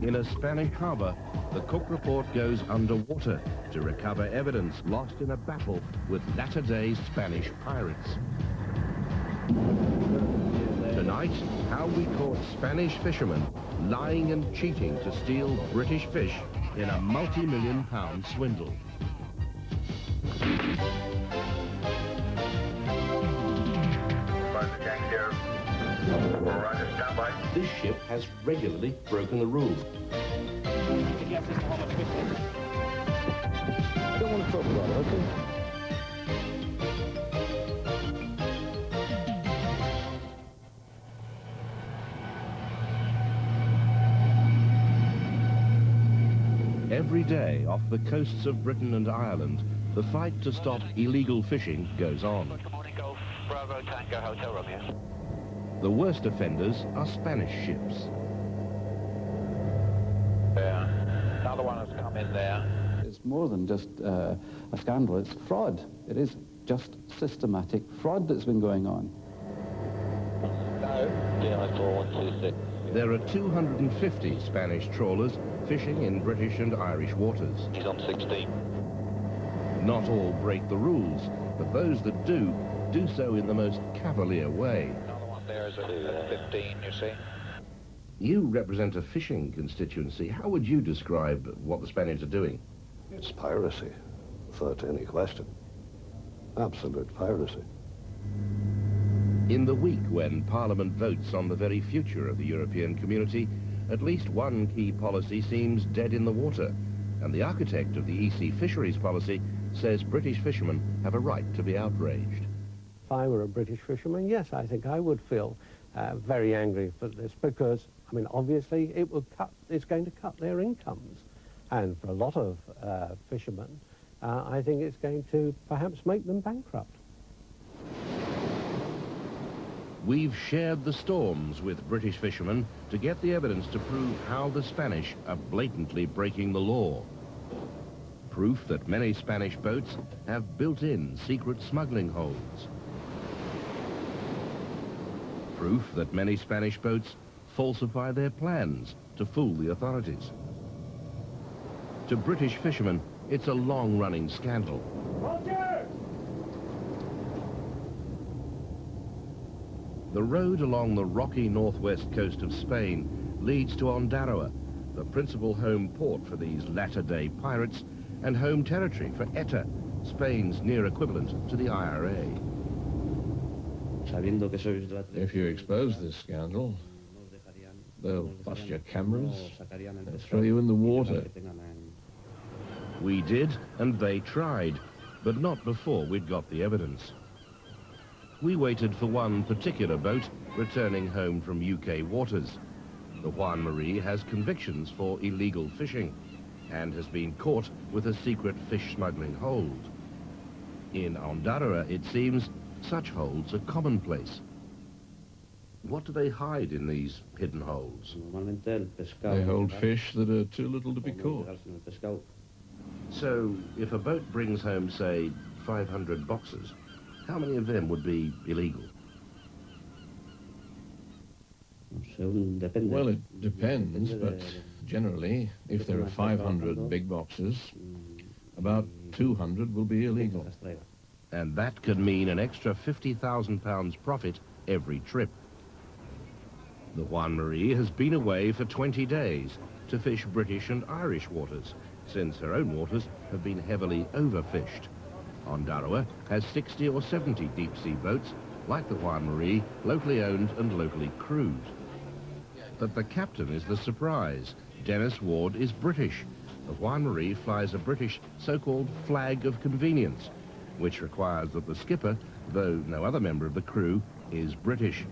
In a Spanish harbour, the Cook Report goes underwater to recover evidence lost in a battle with latter-day Spanish pirates. Tonight, how we caught Spanish fishermen lying and cheating to steal British fish in a multi-million-pound swindle. This ship has regularly broken the rules. I don't want to talk about it, okay? Every day off the coasts of Britain and Ireland, the fight to stop illegal fishing goes on. Good morning, Golf Bravo Tango Hotel Romeo. The worst offenders are Spanish ships. Another one has come in there. It's more than just a scandal, it's fraud. It is just systematic fraud that's been going on. No, DI 4126. There are 250 Spanish trawlers fishing in British and Irish waters. He's on 16. Not all break the rules, but those that do so in the most cavalier way. Another one there is at 15, you see. You represent a fishing constituency. How would you describe what the Spaniards are doing? It's piracy, without any question. Absolute piracy. In the week when Parliament votes on the very future of the European community, at least one key policy seems dead in the water, and the architect of the EC fisheries policy says British fishermen have a right to be outraged. If I were a British fisherman, yes, I think I would feel very angry for this, because, I mean, obviously it's going to cut their incomes. And for a lot of fishermen, I think it's going to perhaps make them bankrupt. We've shared the storms with British fishermen to get the evidence to prove how the Spanish are blatantly breaking the law. Proof that many Spanish boats have built-in secret smuggling holes. Proof that many Spanish boats falsify their plans to fool the authorities. To British fishermen, it's a long-running scandal. Roger! The road along the rocky northwest coast of Spain leads to Ondarroa, the principal home port for these latter-day pirates and home territory for ETA, Spain's near equivalent to the IRA. If you expose this scandal, they'll bust your cameras, they'll throw you in the water. We did, and they tried, but not before we'd got the evidence. We waited for one particular boat returning home from UK waters. The Juan Marie has convictions for illegal fishing and has been caught with a secret fish smuggling hold. In Ondarroa, it seems, such holds are commonplace. What do they hide in these hidden holes? They hold fish that are too little to be caught. So, if a boat brings home, say, 500 boxes, how many of them would be illegal? Well, it depends, but generally, if there are 500 big boxes, about 200 will be illegal. And that could mean an extra £50,000 profit every trip. The Juan Marie has been away for 20 days to fish British and Irish waters, since her own waters have been heavily overfished. Ondarroa has 60 or 70 deep-sea boats, like the Juan Marie, locally owned and locally crewed. But the captain is the surprise. Dennis Ward is British. The Juan Marie flies a British so-called flag of convenience, which requires that the skipper, though no other member of the crew, is British.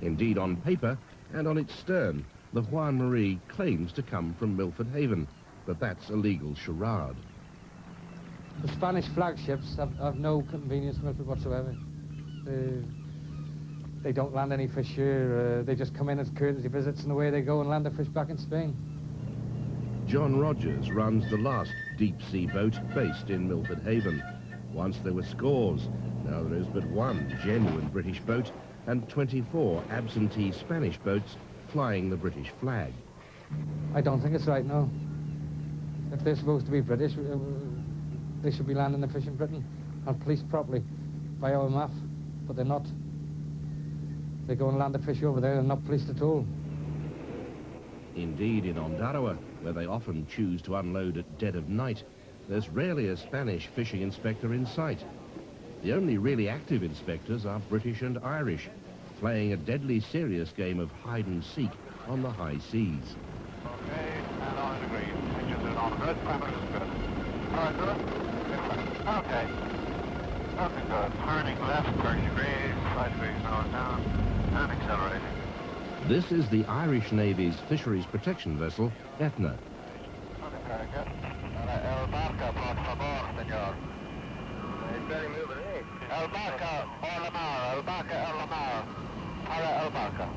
Indeed, on paper and on its stern, the Juan Marie claims to come from Milford Haven, but that's a legal charade. The Spanish flagships have no convenience method whatsoever. They don't land any fish here. They just come in as courtesy visits and away they go and land the fish back in Spain. John Rogers runs the last deep-sea boat based in Milford Haven. Once there were scores. Now there is but one genuine British boat and 24 absentee Spanish boats flying the British flag. I don't think it's right, no. If they're supposed to be British, they should be landing the fish in Britain and policed properly by our MAF, but they're not. They go and land the fish over there and not policed at all. Indeed, in Ondarroa, where they often choose to unload at dead of night, there's rarely a Spanish fishing inspector in sight. The only really active inspectors are British and Irish, playing a deadly serious game of hide-and-seek on the high seas. Okay, and on the green. Engines are on good. Parameters is good. All right, good. Okay. Okay, good. Turning left, 30 degrees, 5 degrees north down, and accelerating. This is the Irish Navy's fisheries protection vessel, Etna. Okay, very good. El Barca, por favor, señor. It's very moving, eh? El Barca, Orlamar, El Barca, Orlamar. Para El Barca.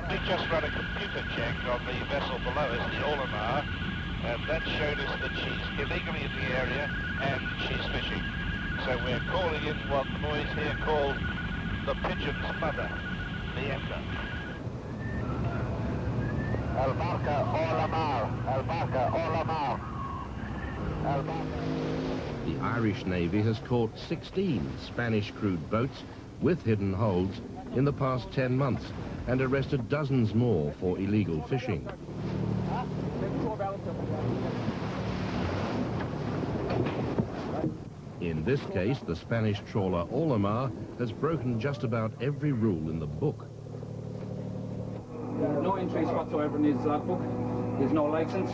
We just ran a computer check on the vessel below us, the Orlamar, and that showed us that she's illegally in the area and she's fishing. So we're calling in what the boys here call the pigeon's mother, the Etna. El Barca, Orlamar, El Barca, Orlamar. El Barca. The Irish Navy has caught 16 Spanish-crewed boats with hidden holds in the past 10 months and arrested dozens more for illegal fishing. In this case, the Spanish trawler Orlamar has broken just about every rule in the book. No entries whatsoever in his logbook. He has no license.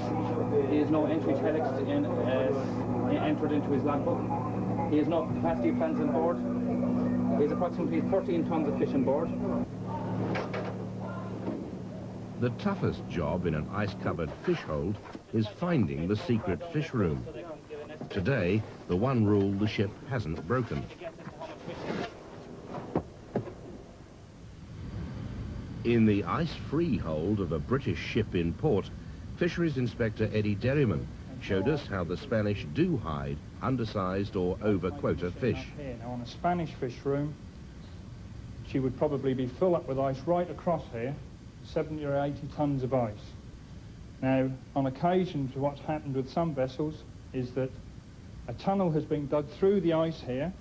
He has no entry telex entered into his logbook. He has no capacity plans on board. He has approximately 13 tons of fish on board. The toughest job in an ice-covered fish hold is finding the secret fish room. Today, the one rule the ship hasn't broken. In the ice-free hold of a British ship in port, Fisheries Inspector Eddie Derryman showed us how the Spanish do hide undersized or over-quota fish. Now, on a Spanish fish room, she would probably be filled up with ice right across here, 70 or 80 tons of ice. Now, on occasion, what's happened with some vessels is that a tunnel has been dug through the ice here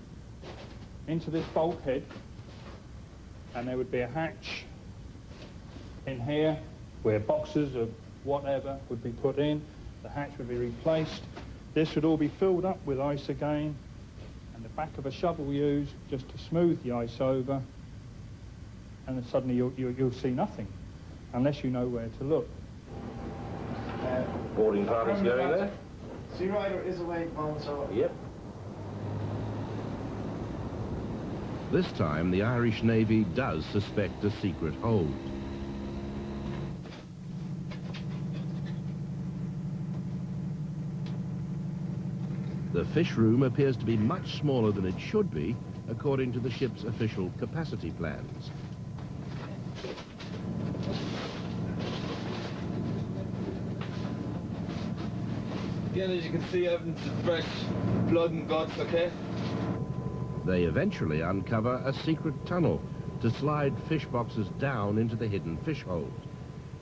into this bulkhead, and there would be a hatch in here where boxes of whatever would be put in. The hatch would be replaced. This would all be filled up with ice again, and the back of a shovel used just to smooth the ice over, and then suddenly you'll see nothing unless you know where to look. Boarding party's going there? Sea Rider is away at the moment, so... Yep. This time, the Irish Navy does suspect a secret hold. The fish room appears to be much smaller than it should be, according to the ship's official capacity plans. Again, as you can see, evidence of fresh blood and guts, okay? They eventually uncover a secret tunnel to slide fish boxes down into the hidden fish hold.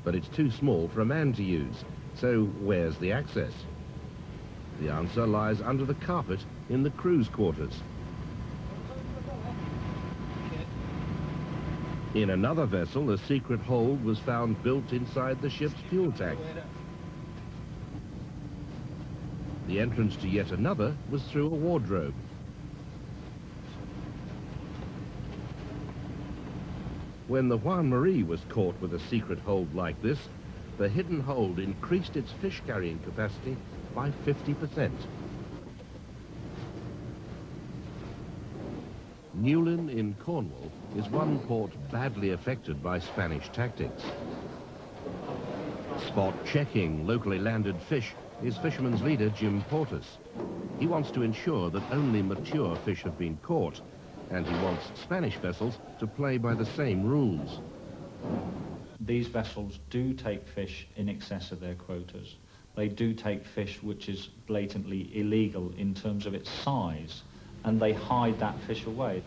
But it's too small for a man to use, so where's the access? The answer lies under the carpet in the crew's quarters. In another vessel, a secret hold was found built inside the ship's fuel tank. The entrance to yet another was through a wardrobe. When the Juan Marie was caught with a secret hold like this, the hidden hold increased its fish-carrying capacity by 50%. Newlyn in Cornwall is one port badly affected by Spanish tactics. Spot checking locally landed fish is fisherman's leader Jim Portis. He wants to ensure that only mature fish have been caught, and he wants Spanish vessels to play by the same rules. These vessels do take fish in excess of their quotas. They do take fish which is blatantly illegal in terms of its size, and they hide that fish away.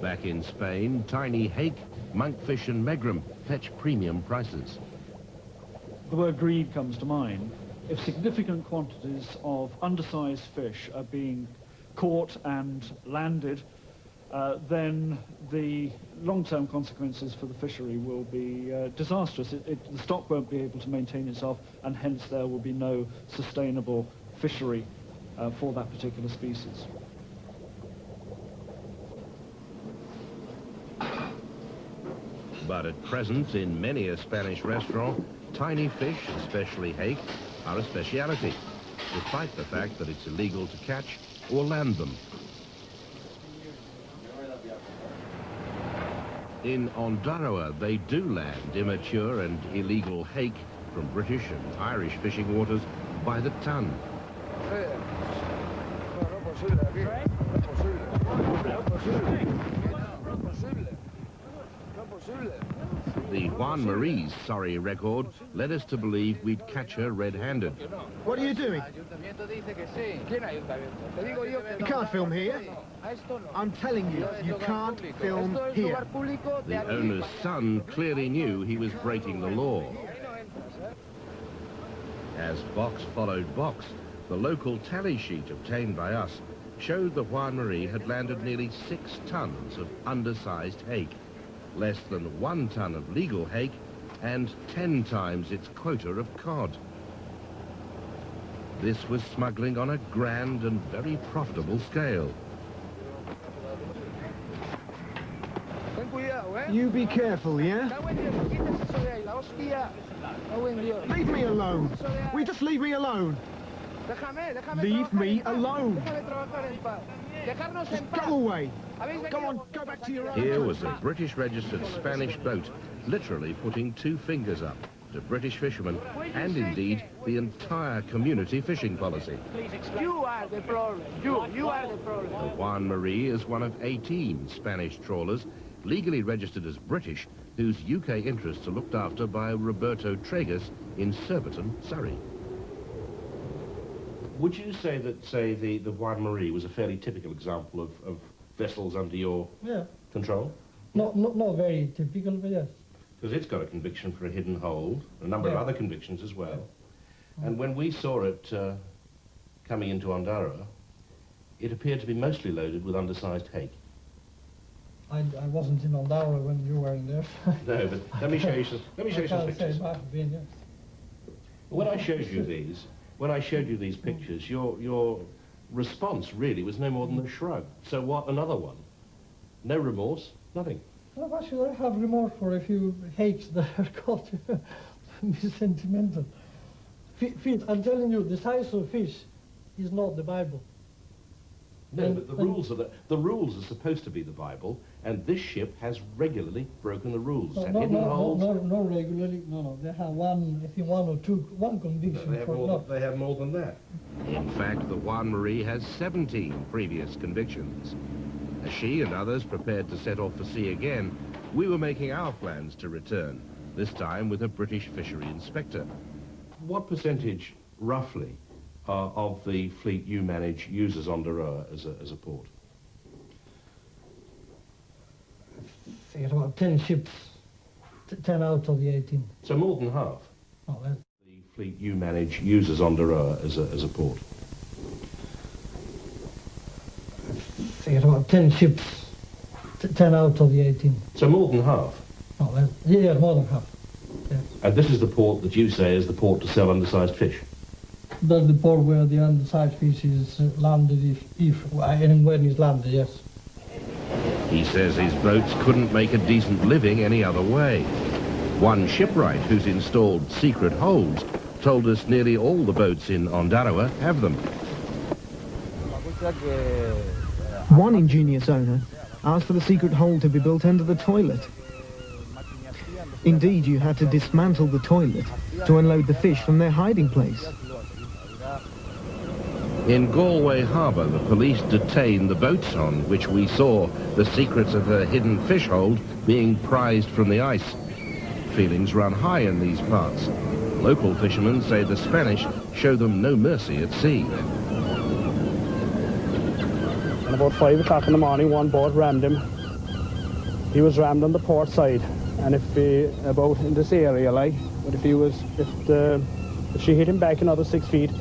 Back in Spain, tiny hake, monkfish and megrim fetch premium prices. the word greed comes to mind. If significant quantities of undersized fish are being caught and landed, then the long-term consequences for the fishery will be disastrous. The stock won't be able to maintain itself, and hence there will be no sustainable fishery for that particular species. But at present, in many a Spanish restaurant, tiny fish, especially hake, are a speciality, despite the fact that it's illegal to catch or land them. In Ondarroa, they do land immature and illegal hake from British and Irish fishing waters by the ton. The Juan Marie's sorry record led us to believe we'd catch her red-handed. What are you doing? You can't film here. I'm telling you, you can't film here. The owner's son clearly knew he was breaking the law. As box followed box, the local tally sheet obtained by us showed that Juan Marie had landed nearly 6 tons of undersized hake, less than 1 ton of legal hake, and 10 times its quota of cod. This was smuggling on a grand and very profitable scale. You be careful, yeah? Leave me alone. Will you just leave me alone? Leave me alone. Just go away. Go on, go back to your own. Here was a British-registered Spanish boat literally putting 2 fingers up to British fishermen and indeed the entire community fishing policy. You are the problem. You are the problem. The Juan Marie is one of 18 Spanish trawlers legally registered as British, whose UK interests are looked after by Roberto Tregas in Surbiton, Surrey. Would you say that, the Juan Marie was a fairly typical example of vessels under your control? Not very typical, but yes. Because it's got a conviction for a hidden hold, a number of other convictions as well. And when we saw it coming into Ondarroa, it appeared to be mostly loaded with undersized hake. I wasn't in Ondarroa when you were in there. No, but let me show you some pictures. Yes. When I showed you these pictures, your response really was no more than a shrug. So what, another one? No remorse, nothing. Well, why should I have remorse for a few hakes that are caught? Be sentimental. Fish, I'm telling you, the size of fish is not the Bible. No, but the rules are supposed to be the Bible, and this ship has regularly broken the rules. No, regularly. No. They have one conviction. They have more than that. In fact, the Juan Marie has 17 previous convictions. As she and others prepared to set off for sea again, we were making our plans to return, this time with a British fishery inspector. What percentage, roughly, of the fleet you manage uses Ondarroa as a port? I think about 10 ships, 10 out of the 18. So more than half? Oh, well. The fleet you manage uses Ondarroa as a port? I think about 10 ships, 10 out of the 18. So more than half? Oh, well, yeah, more than half. Yeah. And this is the port that you say is the port to sell undersized fish? That's the port where the undersized fish is landed, and when it's landed, yes. He says his boats couldn't make a decent living any other way. One shipwright who's installed secret holds told us nearly all the boats in Ondarroa have them. One ingenious owner asked for the secret hole to be built under the toilet. Indeed, you had to dismantle the toilet to unload the fish from their hiding place. In Galway Harbour, the police detained the boats on which we saw the secrets of her hidden fish hold being prized from the ice. Feelings run high in these parts. Local fishermen say the Spanish show them no mercy at sea. And about 5 o'clock in the morning, one boat rammed him. He was rammed on the port side, and if about in this area, like, But if she hit him back another 6 feet,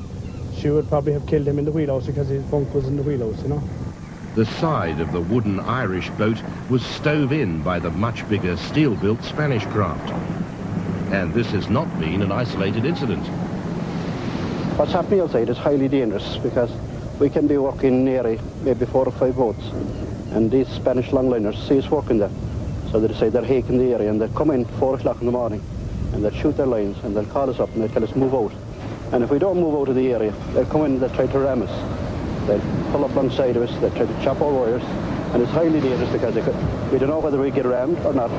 she would probably have killed him in the wheelhouse because his bunk was in the wheelhouse, you know. The side of the wooden Irish boat was stove in by the much bigger steel-built Spanish craft. And this has not been an isolated incident. What's happening outside is highly dangerous because we can be working nearly maybe 4 or 5 boats, and these Spanish longliners see us working there. So they decide they're haking the area, and they come in 4 o'clock in the morning, and they'll shoot their lines, and they'll call us up, and they'll tell us move out. And if we don't move out of the area, they'll come in and they'll try to ram us. They'll pull up alongside of us, they'll try to chop our wires, and it's highly dangerous because we don't know whether we get rammed or not.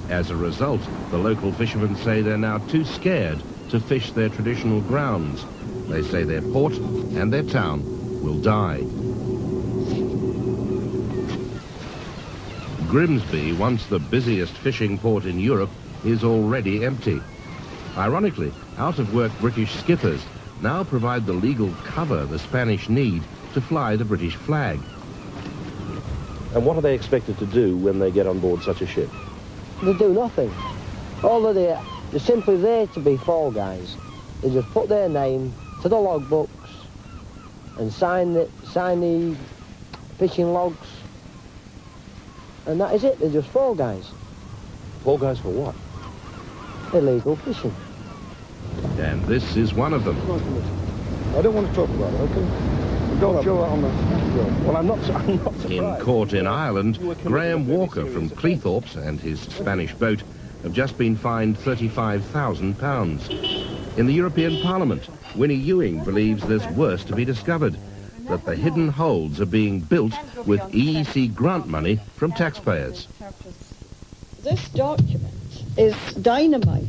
As a result, the local fishermen say they're now too scared to fish their traditional grounds. They say their port and their town will die. Grimsby, once the busiest fishing port in Europe, is already empty. Ironically, out-of-work British skippers now provide the legal cover the Spanish need to fly the British flag. And what are they expected to do when they get on board such a ship? They do nothing. All they're simply there to be fall guys. They just put their name to the logbooks and sign the fishing logs, and that is it. They're just fall guys. Fall guys for what? Illegal fishing. And this is one of them. I don't want to talk about it, okay? Don't show it on the... Well, I'm not surprised. In court in Ireland, Graham Walker from Cleethorpes and his Spanish boat have just been fined £35,000. In the European Parliament, Winnie Ewing believes there's worse to be discovered, that the hidden holds are being built with EEC grant money from taxpayers. This document is dynamite.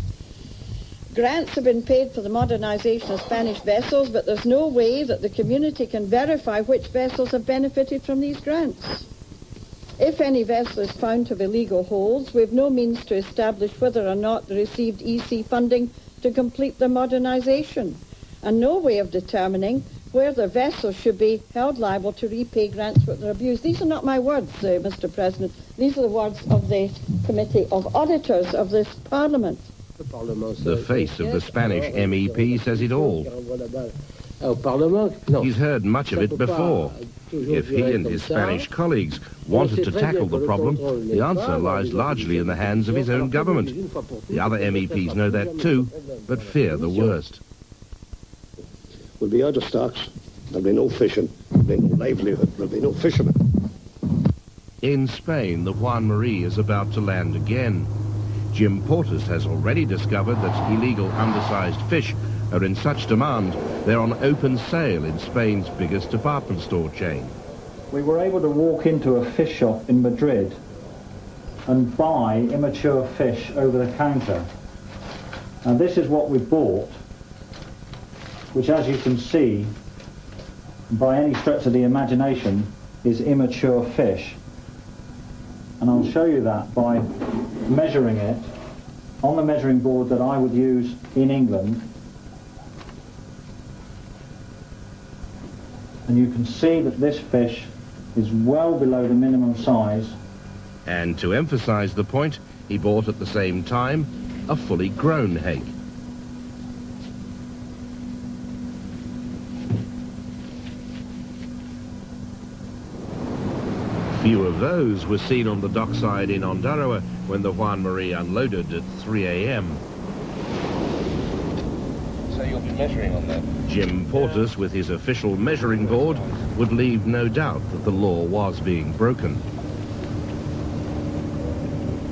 Grants have been paid for the modernisation of Spanish vessels, but there's no way that the community can verify which vessels have benefited from these grants. If any vessel is found to have illegal holds, we have no means to establish whether or not they received EC funding to complete their modernisation, and no way of determining where the vessels should be held liable to repay grants with their abuse. These are not my words, Mr. President. These are the words of the Committee of Auditors of this Parliament. The face of the Spanish MEP says it all. He's heard much of it before. If he and his Spanish colleagues wanted to tackle the problem, the answer lies largely in the hands of his own government. The other MEPs know that too, but fear the worst. We'll be out of stocks. There'll be no fishing. There'll be no livelihood. There'll be no fishermen. In Spain, the Juan Marie is about to land again. Jim Portas has already discovered that illegal undersized fish are in such demand they're on open sale in Spain's biggest department store chain. We were able to walk into a fish shop in Madrid and buy immature fish over the counter. And this is what we bought, which, as you can see, by any stretch of the imagination, is immature fish. And I'll show you that by measuring it on the measuring board that I would use in England. And you can see that this fish is well below the minimum size. And to emphasize the point, he bought at the same time a fully grown hake. Few of those were seen on the dockside in Ondarroa when the Juan Marie unloaded at 3 a.m. So you'll be measuring on that? Jim Portas, with his official measuring board, would leave no doubt that the law was being broken.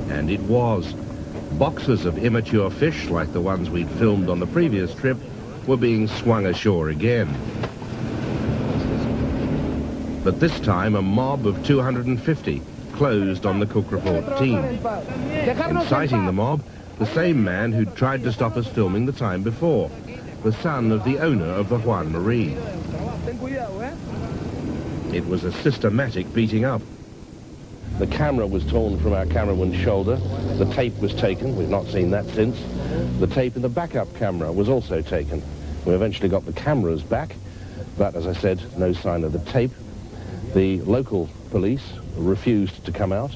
And it was. Boxes of immature fish, like the ones we'd filmed on the previous trip, were being swung ashore again. But this time, a mob of 250 closed on the Cook Report team. Inciting the mob, the same man who'd tried to stop us filming the time before, the son of the owner of the Juan Marie. It was a systematic beating up. The camera was torn from our cameraman's shoulder. The tape was taken. We've not seen that since. The tape in the backup camera was also taken. We eventually got the cameras back, but as I said, no sign of the tape. The local police refused to come out.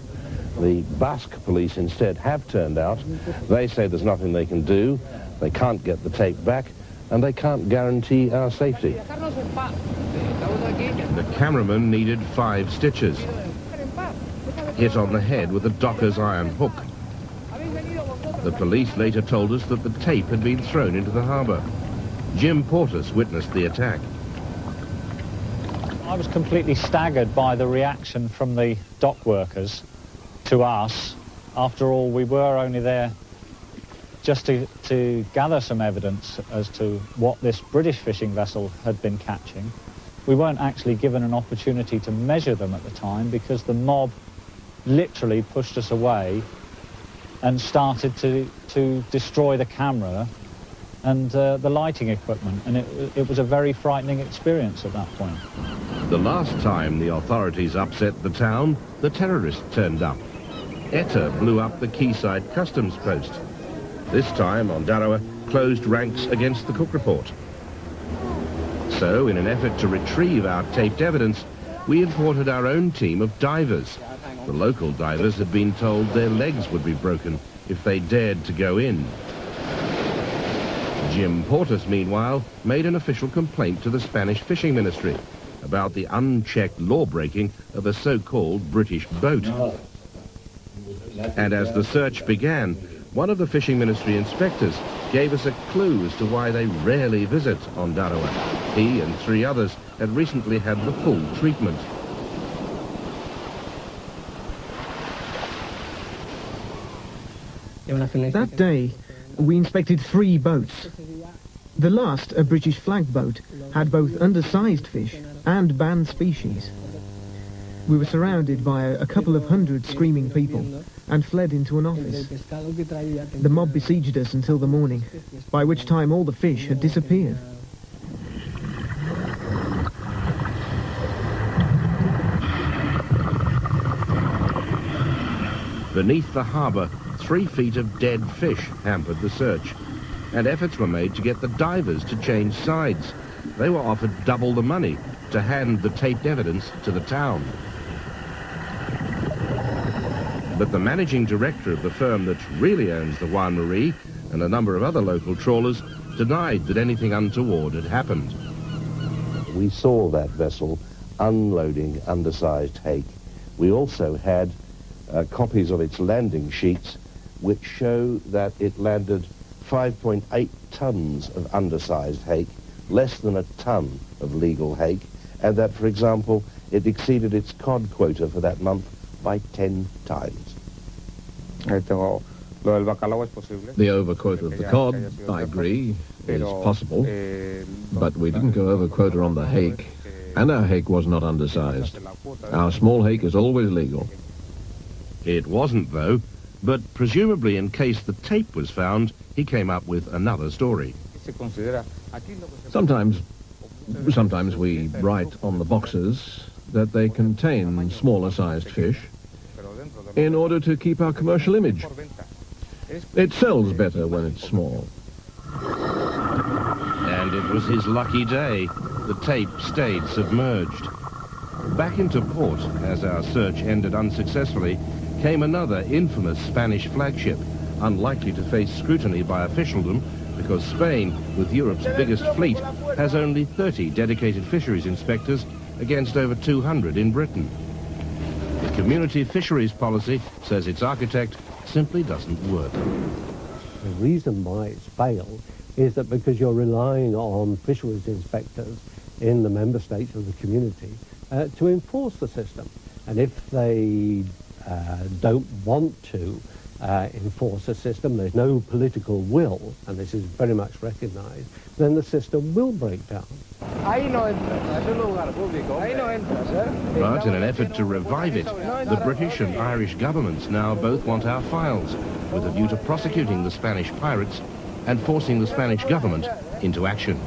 The Basque police instead have turned out. They say there's nothing they can do. They can't get the tape back, and they can't guarantee our safety. The cameraman needed 5 stitches. Hit on the head with a docker's iron hook. The police later told us that the tape had been thrown into the harbour. Jim Portis witnessed the attack. I was completely staggered by the reaction from the dock workers to us. After all, we were only there just to gather some evidence as to what this British fishing vessel had been catching. We weren't actually given an opportunity to measure them at the time because the mob literally pushed us away and started to destroy the camera and the lighting equipment, and it was a very frightening experience at that point. The last time the authorities upset the town, the terrorists turned up. ETA blew up the quayside customs post. This time, Ondarroa closed ranks against the Cook Report. So, in an effort to retrieve our taped evidence, we imported our own team of divers. The local divers had been told their legs would be broken if they dared to go in. Jim Portis, meanwhile, made an official complaint to the Spanish Fishing Ministry about the unchecked law-breaking of a so-called British boat. And as the search began, one of the Fishing Ministry inspectors gave us a clue as to why they rarely visit Ondarroa. He and 3 others had recently had the full treatment. That day, we inspected 3 boats. The last, a British flag boat, had both undersized fish and banned species. We were surrounded by a couple of hundred screaming people and fled into an office. The mob besieged us until the morning, by which time all the fish had disappeared. Beneath the harbour, 3 feet of dead fish hampered the search, and efforts were made to get the divers to change sides. They were offered double the money to hand the taped evidence to the town. But the managing director of the firm that really owns the Juan Marie and a number of other local trawlers denied that anything untoward had happened. We saw that vessel unloading undersized hake. We also had copies of its landing sheets which show that it landed 5.8 tons of undersized hake, less than a ton of legal hake, and that, for example, it exceeded its cod quota for that month by 10 times. The overquota of the cod, I agree, is possible, but we didn't go over quota on the hake, and our hake was not undersized. Our small hake is always legal. It wasn't, though, but presumably in case the tape was found, he came up with another story. Sometimes we write on the boxes that they contain smaller-sized fish in order to keep our commercial image. It sells better when it's small. And it was his lucky day. The tape stayed submerged. Back into port, as our search ended unsuccessfully, came another infamous Spanish flagship, unlikely to face scrutiny by officialdom because Spain, with Europe's biggest fleet, has only 30 dedicated fisheries inspectors against over 200 in Britain. The community fisheries policy says its architect simply doesn't work. The reason why it's failed is that because you're relying on fisheries inspectors in the member states of the community to enforce the system. And if they don't want to enforce the system, there's no political will, and this is very much recognized, then the system will break down. But in an effort to revive it, the British and Irish governments now both want our files, with a view to prosecuting the Spanish pirates and forcing the Spanish government into action.